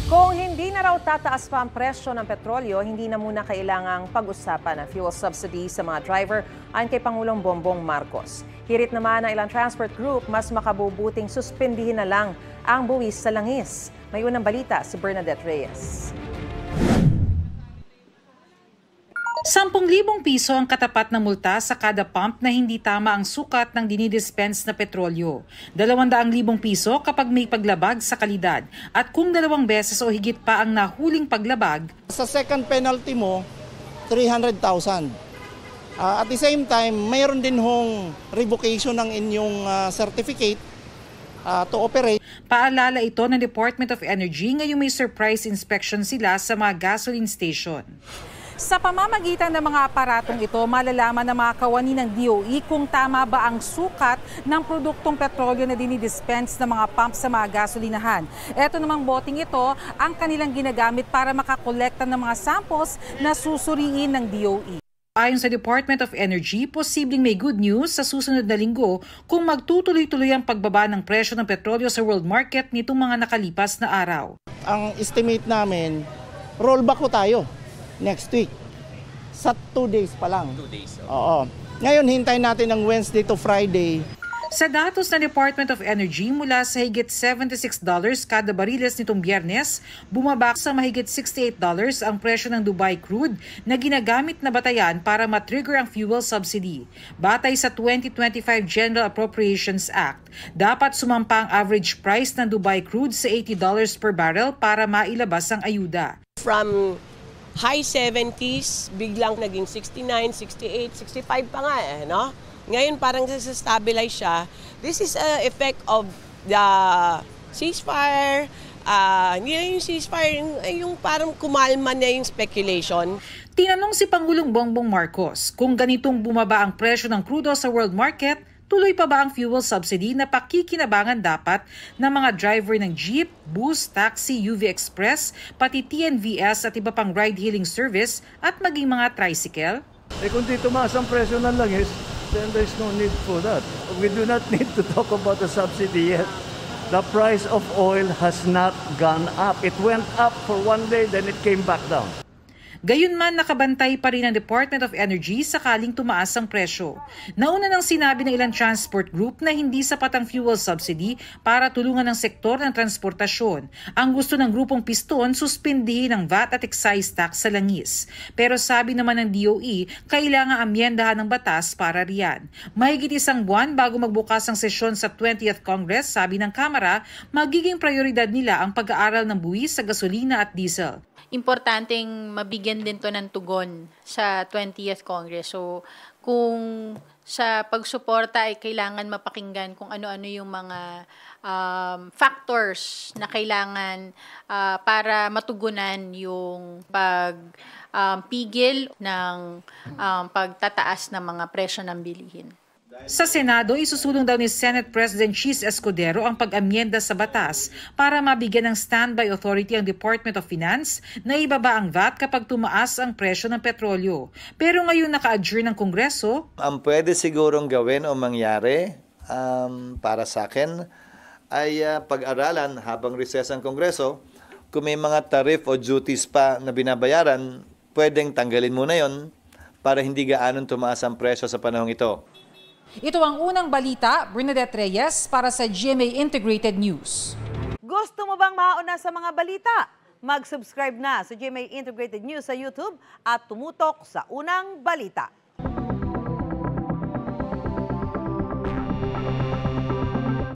Kung hindi na raw tataas pa ang presyo ng petrolyo, hindi na muna kailangang pag-usapan ang fuel subsidy sa mga driver ayon kay Pangulong Bongbong Marcos. Hirit naman ng ilang transport group, mas makabubuting suspindihin na lang ang buwis sa langis. May unang balita si Bernadette Reyes. 10,000 piso ang katapat na multa sa kada pump na hindi tama ang sukat ng dinidispense na petrolyo. 200,000 piso kapag may paglabag sa kalidad at kung 2 beses o higit pa ang nahuling paglabag. Sa second penalty mo, 300,000. At the same time, mayroon din hong revocation ng inyong certificate to operate. Paalala ito ng Department of Energy ngayong may surprise inspection sila sa mga gasoline station. Sa pamamagitan ng mga aparatong ito, malalaman ng mga kawani ng DOE kung tama ba ang sukat ng produktong petrolyo na dinidispense ng mga pump sa mga gasolinahan. Ito namang boting ito ang kanilang ginagamit para makakolekta ng mga samples na susuriin ng DOE. Ayon sa Department of Energy, posibleng may good news sa susunod na linggo kung magtutuloy-tuloy ang pagbaba ng presyo ng petrolyo sa world market nitong mga nakalipas na araw. Ang estimate namin, rollback ko tayo next week. Sa 2 days pa lang. 2 days. Oo. Ngayon, hintayin natin ng Wednesday to Friday. Sa datos ng Department of Energy, mula sa higit $76 kada bariles nitong Biyernes, bumaba sa mahigit $68 ang presyo ng Dubai crude na ginagamit na batayan para matrigger ang fuel subsidy. Batay sa 2025 General Appropriations Act, dapat sumampa ang average price ng Dubai crude sa $80 per barrel para mailabas ang ayuda. From high 70s, biglang naging 69, 68, 65 pa nga no? Ngayon parang stabilize siya. This is an effect of the ceasefire. Hindi yung ceasefire, yung parang kumalma na yung speculation. Tinanong si Pangulong Bongbong Marcos kung ganitong bumaba ang presyo ng crudo sa world market, tuloy pa ba ang fuel subsidy na pakikinabangan dapat ng mga driver ng jeep, bus, taxi, UV Express, pati TNVS at iba pang ride-hailing service at maging mga tricycle? Kung di tumaas ang presyo ng langis, then there's no need for that. We do not need to talk about the subsidy yet. The price of oil has not gone up. It went up for one day, then it came back down. Gayunman, nakabantay pa rin ang Department of Energy sakaling tumaas ang presyo. Nauna nang sinabi ng ilang transport group na hindi sapat ang fuel subsidy para tulungan ang sektor ng transportasyon. Ang gusto ng grupong Piston, suspindihin ang VAT at excise tax sa langis. Pero sabi naman ng DOE, kailangan amyendahan ng batas para riyan. Mahigit 1 buwan bago magbukas ang sesyon sa 20th Congress, sabi ng Kamara, magiging prioridad nila ang pag-aaral ng buwis sa gasolina at diesel. Importanteng mabigyan din to ng tugon sa 20th Congress. So, kung sa pagsuporta ay kailangan mapakinggan kung ano-ano yung mga factors na kailangan para matugunan yung pagpigil ng pagtataas ng mga presyo ng bilihin. Sa Senado, isusulong daw ni Senate President Chis Escudero ang pag-amyenda sa batas para mabigyan ng standby authority ang Department of Finance na ibaba ang VAT kapag tumaas ang presyo ng petrolyo. Pero ngayon naka-adjourn ng Kongreso. Ang pwede sigurong gawin o mangyari para sa akin ay pag-aralan habang recess ang Kongreso. Kung may mga tariff o duties pa na binabayaran, pwedeng tanggalin muna yon para hindi gaanon tumaas ang presyo sa panahong ito. Ito ang unang balita, Bernadette Reyes para sa GMA Integrated News. Gusto mo bang mauna sa mga balita? Mag-subscribe na sa GMA Integrated News sa YouTube at tumutok sa unang balita.